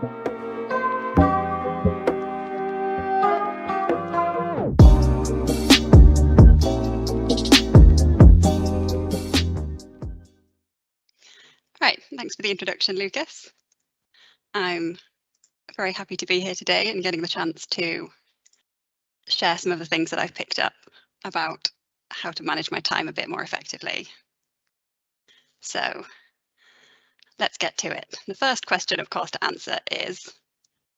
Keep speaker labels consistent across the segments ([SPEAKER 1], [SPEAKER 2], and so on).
[SPEAKER 1] Right, thanks for the introduction, Lucas. I'm very happy to be here today and getting the chance to share some of the things that I've picked up about how to manage my time a bit more effectively. So let's get to it. The first question, of course, to answer is,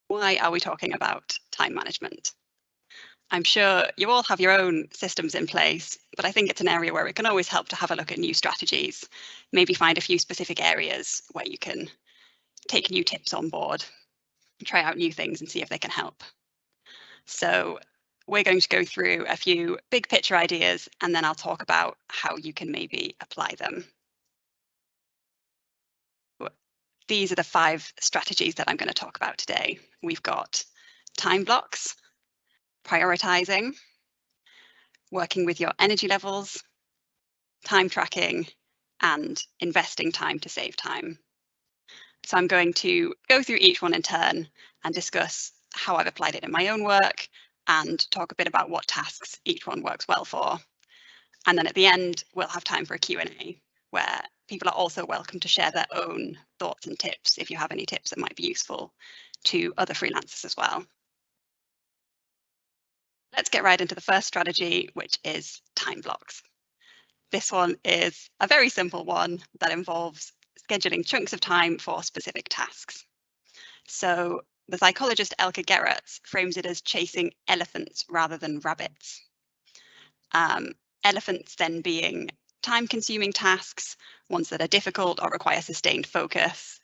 [SPEAKER 1] why are we talking about time management? I'm sure you all have your own systems in place, but I think it's an area where it can always help to have a look at new strategies, maybe find a few specific areas where you can take new tips on board, try out new things and see if they can help. So we're going to go through a few big picture ideas and then I'll talk about how you can maybe apply them. These are the 5 strategies that I'm going to talk about today. We've got time blocks, prioritizing, working with your energy levels, time tracking, and investing time to save time. So I'm going to go through each one in turn and discuss how I've applied it in my own work and talk a bit about what tasks each one works well for. And then at the end, we'll have time for a Q&A where people are also welcome to share their own thoughts and tips if you have any tips that might be useful to other freelancers as well. Let's get right into the first strategy, which is time blocks. This one is a very simple one that involves scheduling chunks of time for specific tasks. So the psychologist Elke Gerets frames it as chasing elephants rather than rabbits. Elephants then being time-consuming tasks, ones that are difficult or require sustained focus.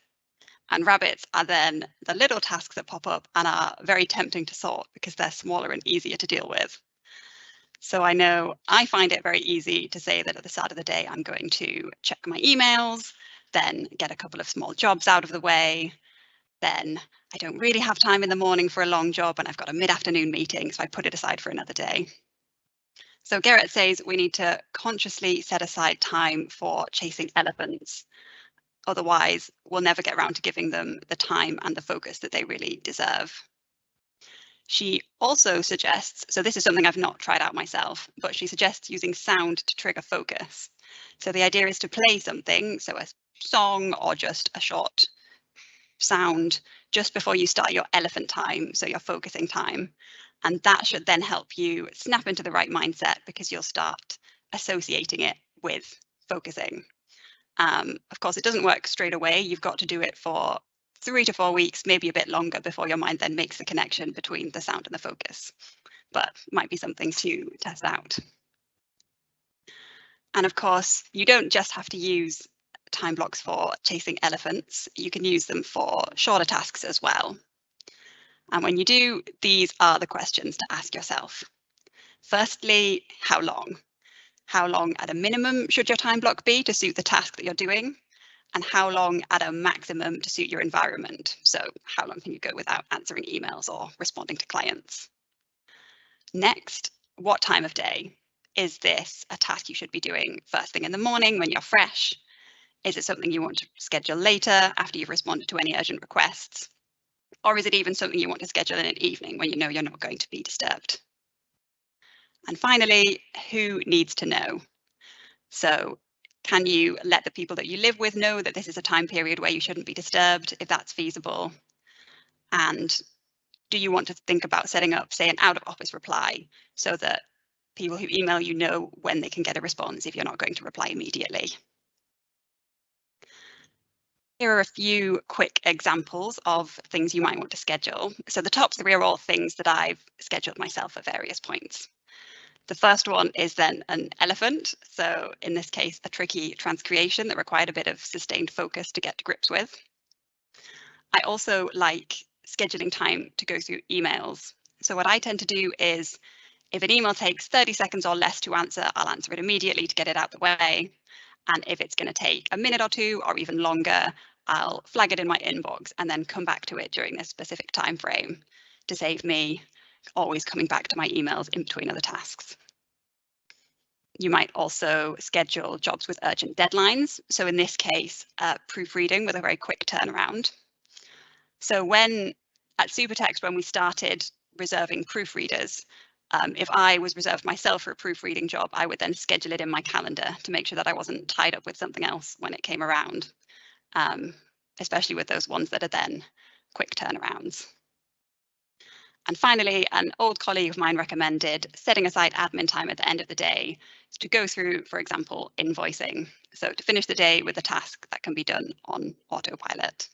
[SPEAKER 1] And rabbits are then the little tasks that pop up and are very tempting to sort because they're smaller and easier to deal with. So I know I find it very easy to say that at the start of the day, I'm going to check my emails, then get a couple of small jobs out of the way. Then I don't really have time in the morning for a long job and I've got a mid-afternoon meeting, so I put it aside for another day. So Gerrit says we need to consciously set aside time for chasing elephants. Otherwise, we'll never get around to giving them the time and the focus that they really deserve. She also suggests, so this is something I've not tried out myself, but she suggests using sound to trigger focus. So the idea is to play something, so a song or just a short sound just before you start your elephant time, so your focusing time. And that should then help you snap into the right mindset because you'll start associating it with focusing. Of course, it doesn't work straight away. You've got to do it for 3 to 4 weeks, maybe a bit longer before your mind then makes the connection between the sound and the focus, but might be something to test out. And of course, you don't just have to use time blocks for chasing elephants. You can use them for shorter tasks as well. And when you do, these are the questions to ask yourself. Firstly, how long? How long at a minimum should your time block be to suit the task that you're doing? And how long at a maximum to suit your environment? So how long can you go without answering emails or responding to clients? Next, what time of day? Is this a task you should be doing first thing in the morning when you're fresh? Is it something you want to schedule later after you've responded to any urgent requests? Or is it even something you want to schedule in an evening when you know you're not going to be disturbed? And finally, who needs to know? So can you let the people that you live with know that this is a time period where you shouldn't be disturbed, if that's feasible? And do you want to think about setting up, say, an out-of-office reply so that people who email you know when they can get a response if you're not going to reply immediately? Here are a few quick examples of things you might want to schedule. So the top 3 are all things that I've scheduled myself at various points. The first one is then an elephant. So in this case, a tricky transcreation that required a bit of sustained focus to get to grips with. I also like scheduling time to go through emails. So what I tend to do is if an email takes 30 seconds or less to answer, I'll answer it immediately to get it out the way. And if it's going to take a minute or 2 or even longer, I'll flag it in my inbox and then come back to it during this specific time frame to save me always coming back to my emails in between other tasks. You might also schedule jobs with urgent deadlines. So in this case, proofreading with a very quick turnaround. So at Supertext, when we started reserving proofreaders, if I was reserved myself for a proofreading job, I would then schedule it in my calendar to make sure that I wasn't tied up with something else when it came around, especially with those ones that are then quick turnarounds. And finally, an old colleague of mine recommended setting aside admin time at the end of the day to go through, for example, invoicing. So to finish the day with a task that can be done on autopilot.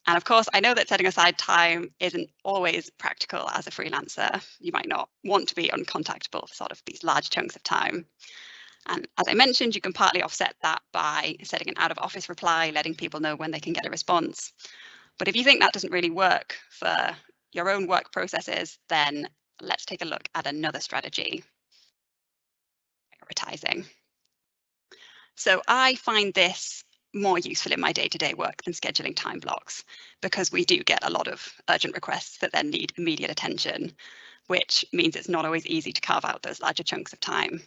[SPEAKER 1] And of course, I know that setting aside time isn't always practical as a freelancer. You might not want to be uncontactable for sort of these large chunks of time. And as I mentioned, you can partly offset that by setting an out of office reply, letting people know when they can get a response. But if you think that doesn't really work for your own work processes, then let's take a look at another strategy, prioritizing. So I find this more useful in my day-to-day work than scheduling time blocks, because we do get a lot of urgent requests that then need immediate attention, which means it's not always easy to carve out those larger chunks of time.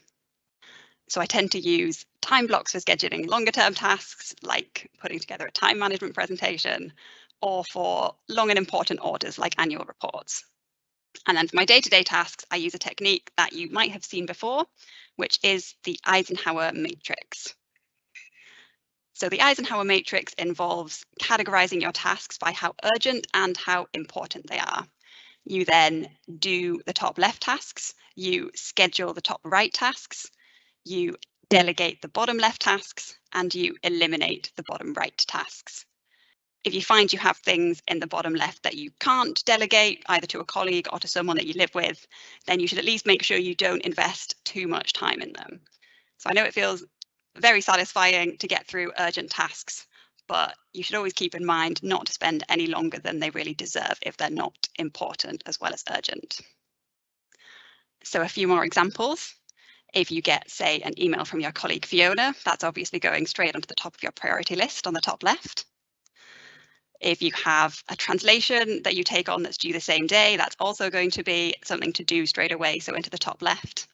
[SPEAKER 1] So I tend to use time blocks for scheduling longer term tasks, like putting together a time management presentation, or for long and important orders like annual reports. And then for my day-to-day tasks, I use a technique that you might have seen before, which is the Eisenhower Matrix. So the Eisenhower Matrix involves categorizing your tasks by how urgent and how important they are. You then do the top left tasks, you schedule the top right tasks, you delegate the bottom left tasks, and you eliminate the bottom right tasks. If you find you have things in the bottom left that you can't delegate either to a colleague or to someone that you live with, then you should at least make sure you don't invest too much time in them. So I know it feels very satisfying to get through urgent tasks, but you should always keep in mind not to spend any longer than they really deserve if they're not important as well as urgent. So a few more examples. If you get, say, an email from your colleague Fiona, that's obviously going straight onto the top of your priority list on the top left. If you have a translation that you take on that's due the same day, that's also going to be something to do straight away, so into the top left.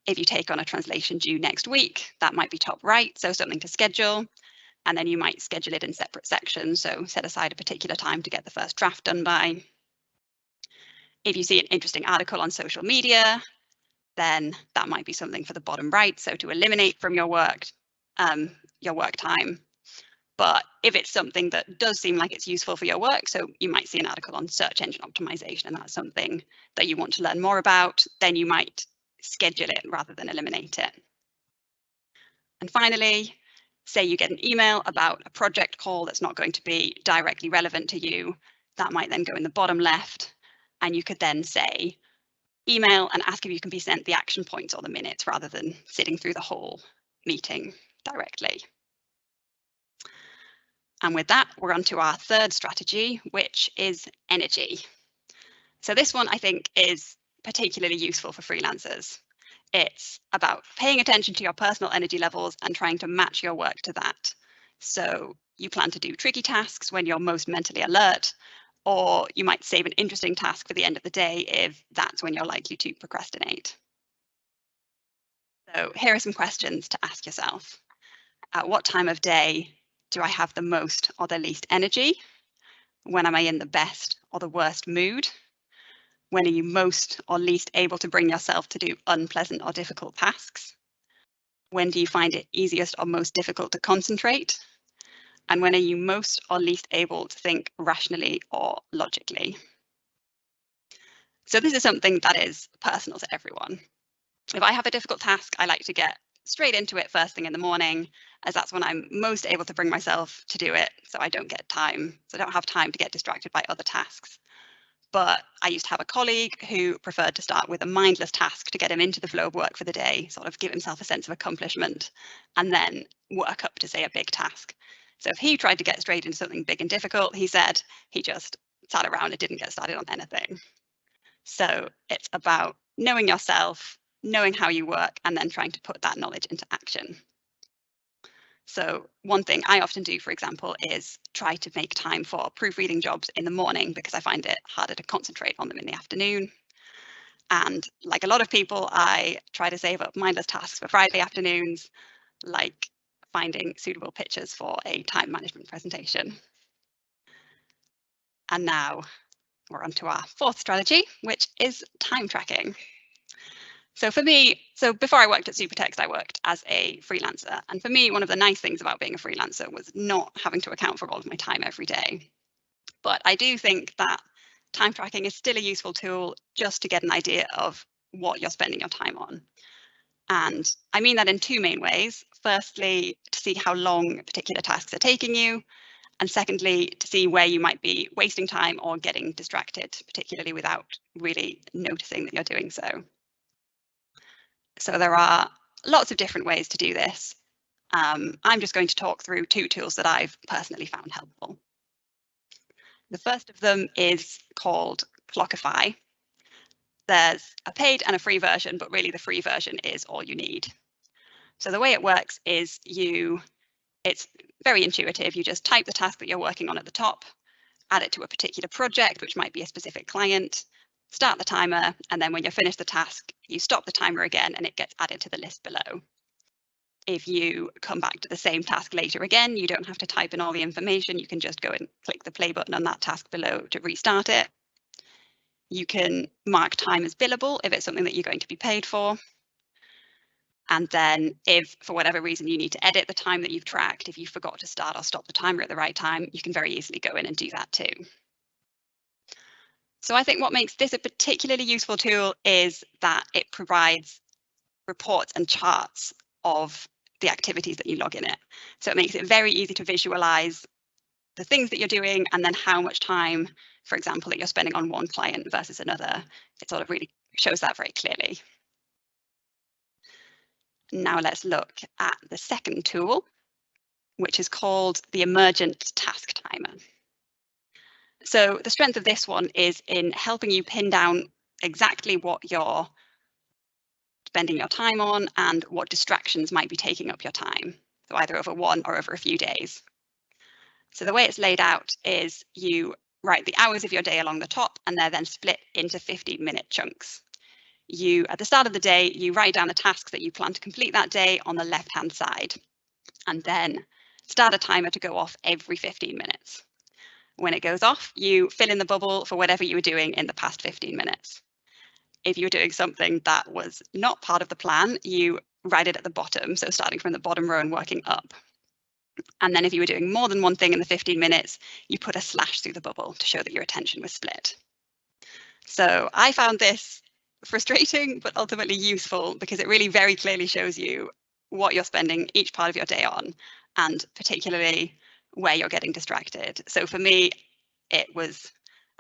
[SPEAKER 1] If you take on a translation due next week, that might be top right, so something to schedule. And then you might schedule it in separate sections, so set aside a particular time to get the first draft done by. If you see an interesting article on social media, then that might be something for the bottom right, so to eliminate from your work time. But if it's something that does seem like it's useful for your work, so you might see an article on search engine optimization and that's something that you want to learn more about, then you might schedule it rather than eliminate it. And finally, say you get an email about a project call that's not going to be directly relevant to you, that might then go in the bottom left, and you could then say, email and ask if you can be sent the action points or the minutes rather than sitting through the whole meeting directly. And with that, we're on to our third strategy, which is energy. So this one I think is particularly useful for freelancers. It's about paying attention to your personal energy levels and trying to match your work to that. So you plan to do tricky tasks when you're most mentally alert, or you might save an interesting task for the end of the day if that's when you're likely to procrastinate. So here are some questions to ask yourself. At what time of day do I have the most or the least energy? When am I in the best or the worst mood? When are you most or least able to bring yourself to do unpleasant or difficult tasks? When do you find it easiest or most difficult to concentrate? And when are you most or least able to think rationally or logically? So this is something that is personal to everyone. If I have a difficult task, I like to get straight into it first thing in the morning, as that's when I'm most able to bring myself to do it, so I don't have time to get distracted by other tasks. But I used to have a colleague who preferred to start with a mindless task to get him into the flow of work for the day, sort of give himself a sense of accomplishment, and then work up to, say, a big task. So if he tried to get straight into something big and difficult, he said he just sat around and didn't get started on anything. So it's about knowing yourself, knowing how you work, and then trying to put that knowledge into action. So one thing I often do, for example, is try to make time for proofreading jobs in the morning because I find it harder to concentrate on them in the afternoon. And like a lot of people, I try to save up mindless tasks for Friday afternoons, like finding suitable pictures for a time management presentation. And now we're on to our fourth strategy, which is time tracking. So for me, before I worked at Supertext, I worked as a freelancer. And for me, one of the nice things about being a freelancer was not having to account for all of my time every day. But I do think that time tracking is still a useful tool just to get an idea of what you're spending your time on. And I mean that in two main ways. Firstly, to see how long particular tasks are taking you. And secondly, to see where you might be wasting time or getting distracted, particularly without really noticing that you're doing so. So there are lots of different ways to do this. I'm just going to talk through two tools that I've personally found helpful. The first of them is called Clockify. There's a paid and a free version, but really the free version is all you need. So the way it works is it's very intuitive. You just type the task that you're working on at the top, add it to a particular project, which might be a specific client, start the timer, and then when you're finished the task, you stop the timer again and it gets added to the list below. If you come back to the same task later again, you don't have to type in all the information. You can just go and click the play button on that task below to restart it. You can mark time as billable if it's something that you're going to be paid for. And then if for whatever reason you need to edit the time that you've tracked, if you forgot to start or stop the timer at the right time, you can very easily go in and do that too. So I think what makes this a particularly useful tool is that it provides reports and charts of the activities that you log in it. So it makes it very easy to visualize the things that you're doing and then how much time, for example, that you're spending on one client versus another. It sort of really shows that very clearly. Now let's look at the second tool, which is called the Emergent task timer. So the strength of this one is in helping you pin down exactly what you're spending your time on and what distractions might be taking up your time. So either over one or over a few days. So the way it's laid out is you write the hours of your day along the top and they're then split into 15-minute chunks. At the start of the day, you write down the tasks that you plan to complete that day on the left-hand side, and then start a timer to go off every 15 minutes. When it goes off, you fill in the bubble for whatever you were doing in the past 15 minutes. If you were doing something that was not part of the plan, you write it at the bottom, so starting from the bottom row and working up. And then if you were doing more than one thing in the 15 minutes, you put a slash through the bubble to show that your attention was split. So I found this frustrating, but ultimately useful because it really very clearly shows you what you're spending each part of your day on, and particularly where you're getting distracted. So for me, it was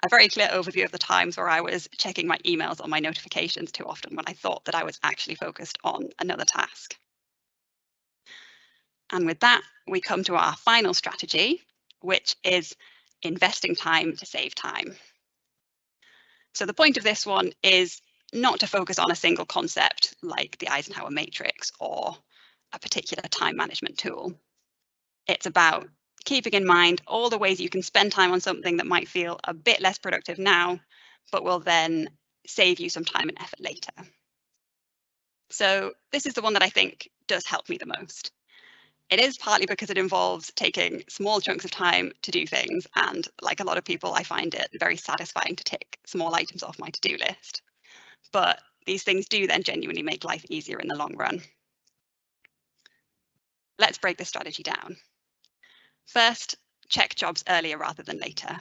[SPEAKER 1] a very clear overview of the times where I was checking my emails or my notifications too often when I thought that I was actually focused on another task. And with that, we come to our final strategy, which is investing time to save time. So the point of this one is not to focus on a single concept like the Eisenhower Matrix or a particular time management tool. It's about keeping in mind all the ways you can spend time on something that might feel a bit less productive now, but will then save you some time and effort later. So this is the one that I think does help me the most. It is partly because it involves taking small chunks of time to do things, and like a lot of people, I find it very satisfying to tick small items off my to-do list. But these things do then genuinely make life easier in the long run. Let's break this strategy down. First, check jobs earlier rather than later.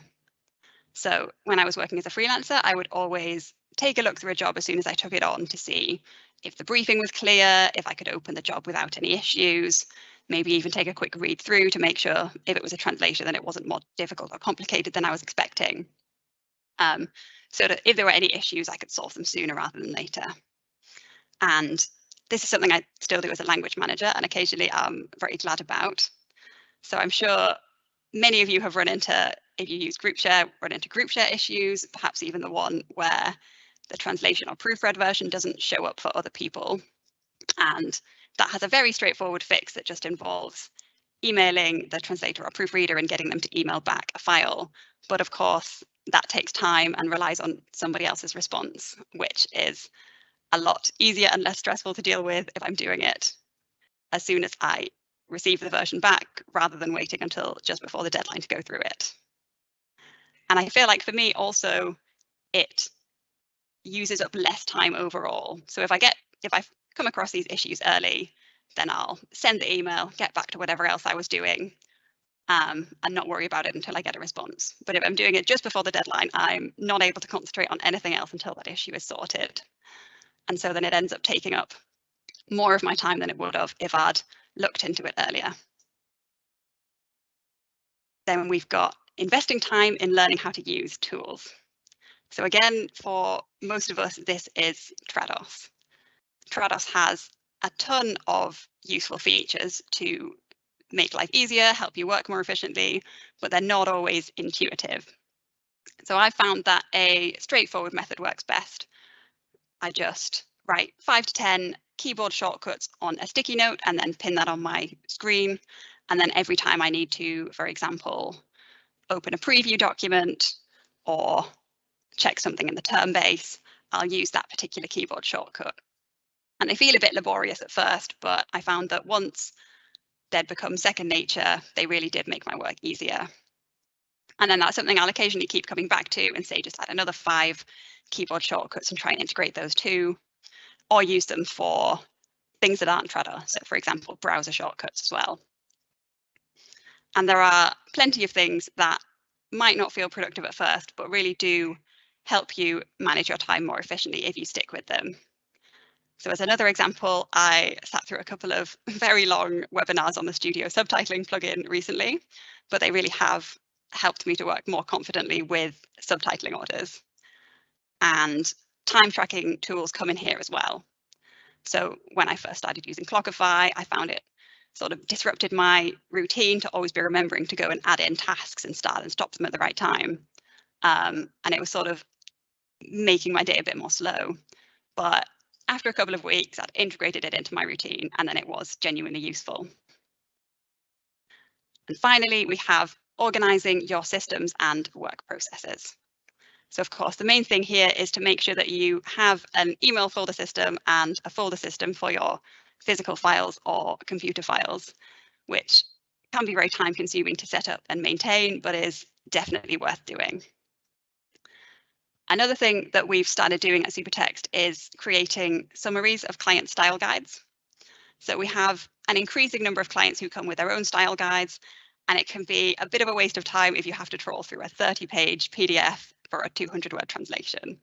[SPEAKER 1] So when I was working as a freelancer, I would always take a look through a job as soon as I took it on to see if the briefing was clear, if I could open the job without any issues, maybe even take a quick read through to make sure if it was a translation that it wasn't more difficult or complicated than I was expecting. So that if there were any issues, I could solve them sooner rather than later. And this is something I still do as a language manager and occasionally I'm very glad about. So I'm sure many of you have run into, if you use group share, run into group share issues, perhaps even the one where the translation or proofread version doesn't show up for other people. And that has a very straightforward fix that just involves emailing the translator or proofreader and getting them to email back a file. But of course, that takes time and relies on somebody else's response, which is a lot easier and less stressful to deal with if I'm doing it as soon as I receive the version back rather than waiting until just before the deadline to go through it. And I feel like for me also, it uses up less time overall. So if I come across these issues early, then I'll send the email, get back to whatever else I was doing, and not worry about it until I get a response. But if I'm doing it just before the deadline, I'm not able to concentrate on anything else until that issue is sorted. And so then it ends up taking up more of my time than it would have if I'd looked into it earlier. Then we've got investing time in learning how to use tools. So again, for most of us, this is Trados. Trados has a ton of useful features to make life easier, help you work more efficiently, but they're not always intuitive. So I found that a straightforward method works best. I just write 5 to 10 keyboard shortcuts on a sticky note and then pin that on my screen. And then every time I need to, for example, open a preview document or check something in the term base, I'll use that particular keyboard shortcut. And they feel a bit laborious at first, but I found that once they'd become second nature, they really did make my work easier. And then that's something I'll occasionally keep coming back to and say, just add another 5 keyboard shortcuts and try and integrate those too, or use them for things that aren't Trados. So for example, browser shortcuts as well. And there are plenty of things that might not feel productive at first, but really do help you manage your time more efficiently if you stick with them. So as another example, I sat through a couple of very long webinars on the Studio subtitling plugin recently, but they really have helped me to work more confidently with subtitling orders. And time tracking tools come in here as well. So when I first started using Clockify, I found it sort of disrupted my routine to always be remembering to go and add in tasks and start and stop them at the right time. And it was sort of making my day a bit more slow. But after a couple of weeks, I'd integrated it into my routine, and then it was genuinely useful. And finally, we have organizing your systems and work processes. So of course, the main thing here is to make sure that you have an email folder system and a folder system for your physical files or computer files, which can be very time consuming to set up and maintain, but is definitely worth doing. Another thing that we've started doing at Supertext is creating summaries of client style guides. So we have an increasing number of clients who come with their own style guides, and it can be a bit of a waste of time if you have to trawl through a 30-page PDF for a 200-word translation.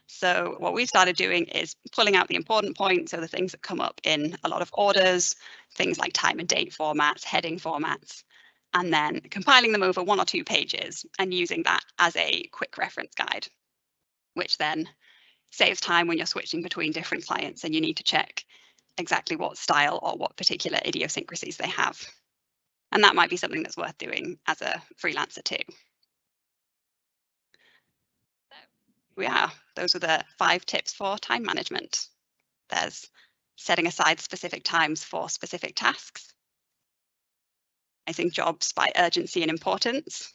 [SPEAKER 1] So what we've started doing is pulling out the important points, so the things that come up in a lot of orders, things like time and date formats, heading formats, and then compiling them over 1 or 2 pages and using that as a quick reference guide, which then saves time when you're switching between different clients and you need to check exactly what style or what particular idiosyncrasies they have. And that might be something that's worth doing as a freelancer too. Those are the 5 tips for time management. There's setting aside specific times for specific tasks, organizing jobs by urgency and importance,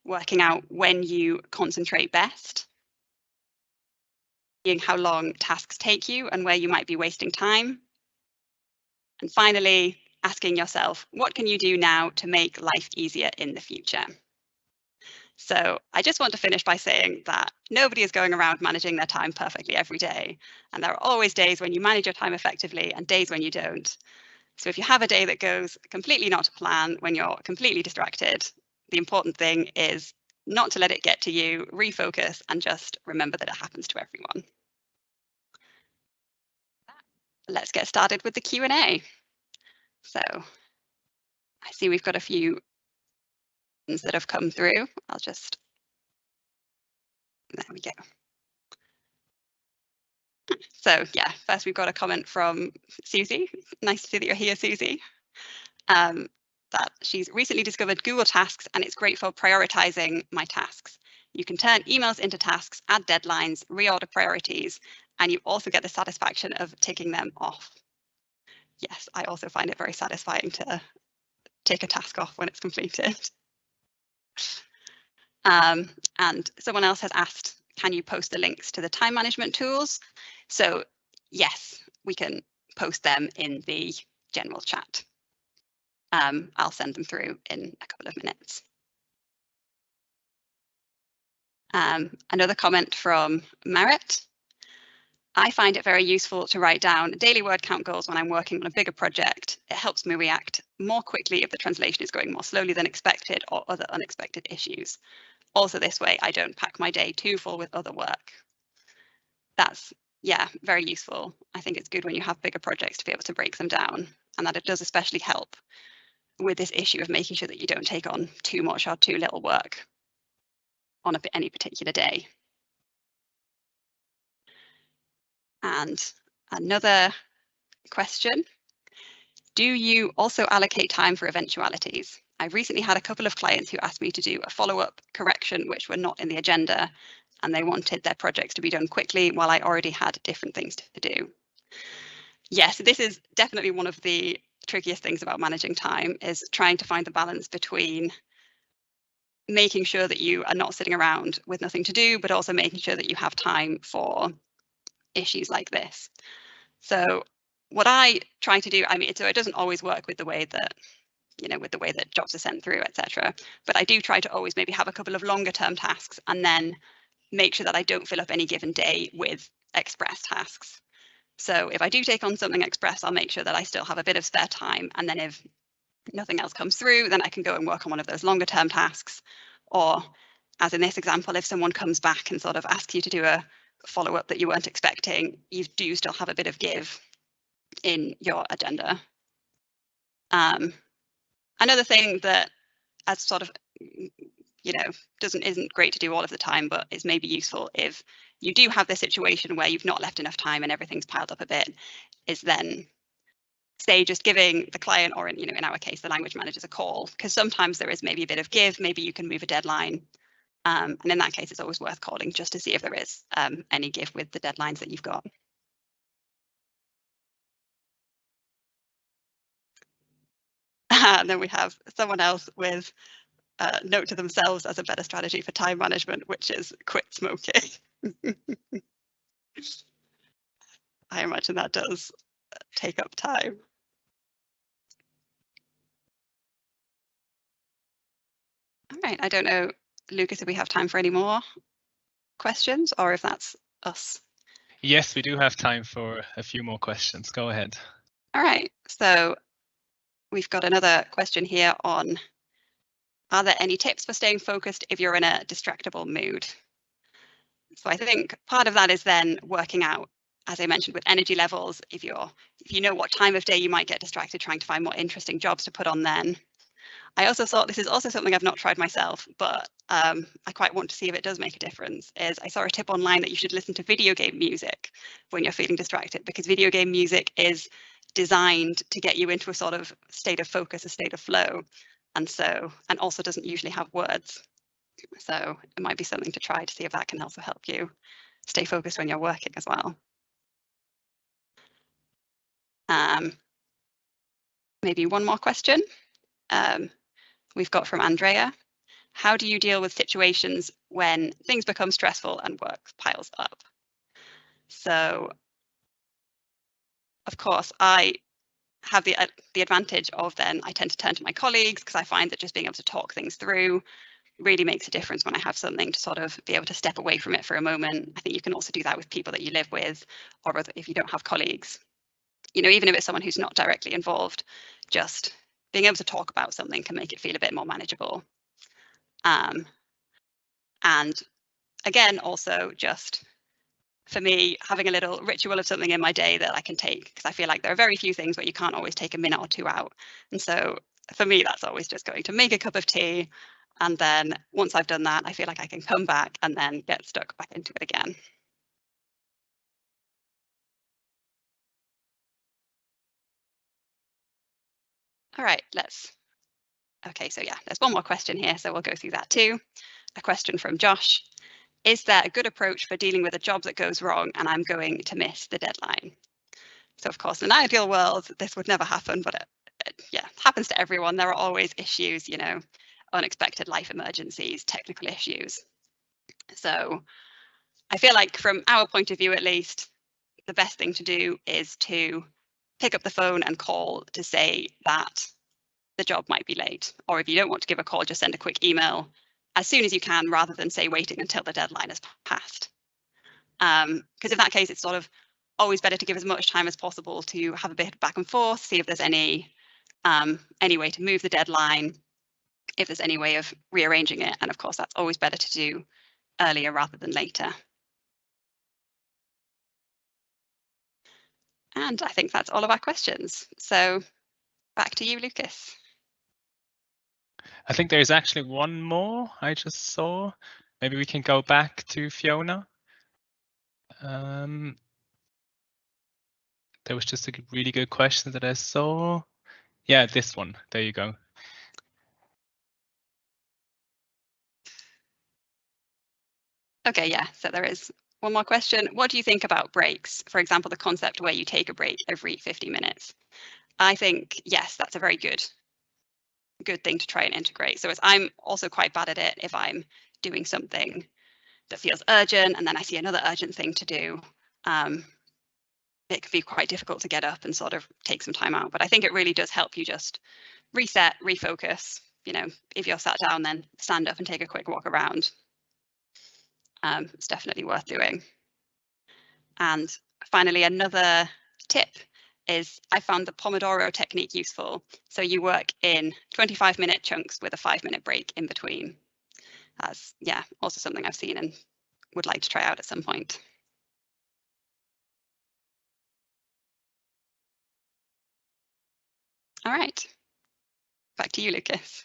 [SPEAKER 1] working out when you concentrate best, seeing how long tasks take you and where you might be wasting time, and finally, asking yourself, what can you do now to make life easier in the future? So I just want to finish by saying that nobody is going around managing their time perfectly every day. And there are always days when you manage your time effectively and days when you don't. So if you have a day that goes completely not to plan, when you're completely distracted, the important thing is not to let it get to you, refocus, and just remember that it happens to everyone. Let's get started with the Q&A. So I see we've got a few that have come through. There we go. So yeah, first we've got a comment from Susie. Nice to see that you're here, Susie. That she's recently discovered Google Tasks and it's great for prioritizing my tasks. You can turn emails into tasks, add deadlines, reorder priorities, and you also get the satisfaction of ticking them off. Yes, I also find it very satisfying to take a task off when it's completed. And someone else has asked, can you post the links to the time management tools? So yes, we can post them in the general chat. I'll send them through in a couple of minutes. Another comment from Merit. I find it very useful to write down daily word count goals when I'm working on a bigger project. It helps me react more quickly if the translation is going more slowly than expected or other unexpected issues. Also, this way, I don't pack my day too full with other work. That's, yeah, very useful. I think it's good when you have bigger projects to be able to break them down, and that it does especially help with this issue of making sure that you don't take on too much or too little work on any particular day. And another question, do you also allocate time for eventualities? I've recently had a couple of clients who asked me to do a follow-up correction which were not in the agenda, and they wanted their projects to be done quickly while I already had different things to do. Yes, this is definitely one of the trickiest things about managing time, is trying to find the balance between making sure that you are not sitting around with nothing to do, but also making sure that you have time for issues like this. So what I try to do, I mean, so it doesn't always work with the way that, with the way that jobs are sent through, etc. But I do try to always maybe have a couple of longer term tasks and then make sure that I don't fill up any given day with express tasks. So if I do take on something express, I'll make sure that I still have a bit of spare time. And then if nothing else comes through, then I can go and work on one of those longer term tasks. Or as in this example, if someone comes back and sort of asks you to do a follow-up that you weren't expecting, you do still have a bit of give in your agenda. Another thing that as sort of, isn't great to do all of the time, but is maybe useful if you do have this situation where you've not left enough time and everything's piled up a bit, is then say just giving the client, or in our case, the language managers, a call, because sometimes there is maybe a bit of give, maybe you can move a deadline. And in that case, it's always worth calling just to see if there is any give with the deadlines that you've got. And then we have someone else with note to themselves as a better strategy for time management, which is quit smoking. I imagine that does take up time. All right, I don't know, Lucas, if we have time for any more questions or if that's us.
[SPEAKER 2] Yes, we do have time for a few more questions. Go ahead.
[SPEAKER 1] All right, so we've got another question here on, are there any tips for staying focused if you're in a distractible mood? So I think part of that is then working out, as I mentioned, with energy levels, if you know what time of day you might get distracted, trying to find more interesting jobs to put on then. I also thought, this is also something I've not tried myself, but I quite want to see if it does make a difference, is I saw a tip online that you should listen to video game music when you're feeling distracted, because video game music is designed to get you into a sort of state of focus, a state of flow, and also doesn't usually have words. So it might be something to try to see if that can also help you stay focused when you're working as well. Maybe one more question. We've got from Andrea. How do you deal with situations when things become stressful and work piles up? So, of course, I have the advantage of then I tend to turn to my colleagues, because I find that just being able to talk things through really makes a difference when I have something to sort of be able to step away from it for a moment. I think you can also do that with people that you live with, or if you don't have colleagues, even if it's someone who's not directly involved, just being able to talk about something can make it feel a bit more manageable. And again, also just for me, having a little ritual of something in my day that I can take, because I feel like there are very few things where you can't always take a minute or two out. And so for me, that's always just going to make a cup of tea. And then once I've done that, I feel like I can come back and then get stuck back into it again. All right, okay, so yeah, there's one more question here, so we'll go through that too. A question from Josh. Is there a good approach for dealing with a job that goes wrong and I'm going to miss the deadline? So of course, in an ideal world, this would never happen, but it happens to everyone. There are always issues, unexpected life emergencies, technical issues. So I feel like from our point of view, at least, the best thing to do is to pick up the phone and call to say that the job might be late. Or if you don't want to give a call, just send a quick email as soon as you can, rather than say waiting until the deadline has passed. Because in that case, it's sort of always better to give as much time as possible to have a bit of back and forth, see if there's any way to move the deadline, if there's any way of rearranging it. And of course, that's always better to do earlier rather than later. And I think that's all of our questions. So back to you, Lucas.
[SPEAKER 2] I think there's actually one more I just saw. Maybe we can go back to Fiona. There was just a really good question that I saw. Yeah, this one. There you go.
[SPEAKER 1] Okay, yeah, so there is one more question. What do you think about breaks? For example, the concept where you take a break every 50 minutes. I think, yes, that's a very good thing to try and integrate. So I'm also quite bad at it if I'm doing something that feels urgent and then I see another urgent thing to do. It can be quite difficult to get up and sort of take some time out. But I think it really does help you just reset, refocus. You know, if you're sat down, then stand up and take a quick walk around. It's definitely worth doing. And finally, another tip is I found the Pomodoro technique useful. So you work in 25-minute chunks with a 5-minute break in between. That's, yeah, also something I've seen and would like to try out at some point. All right, back to you, Lucas.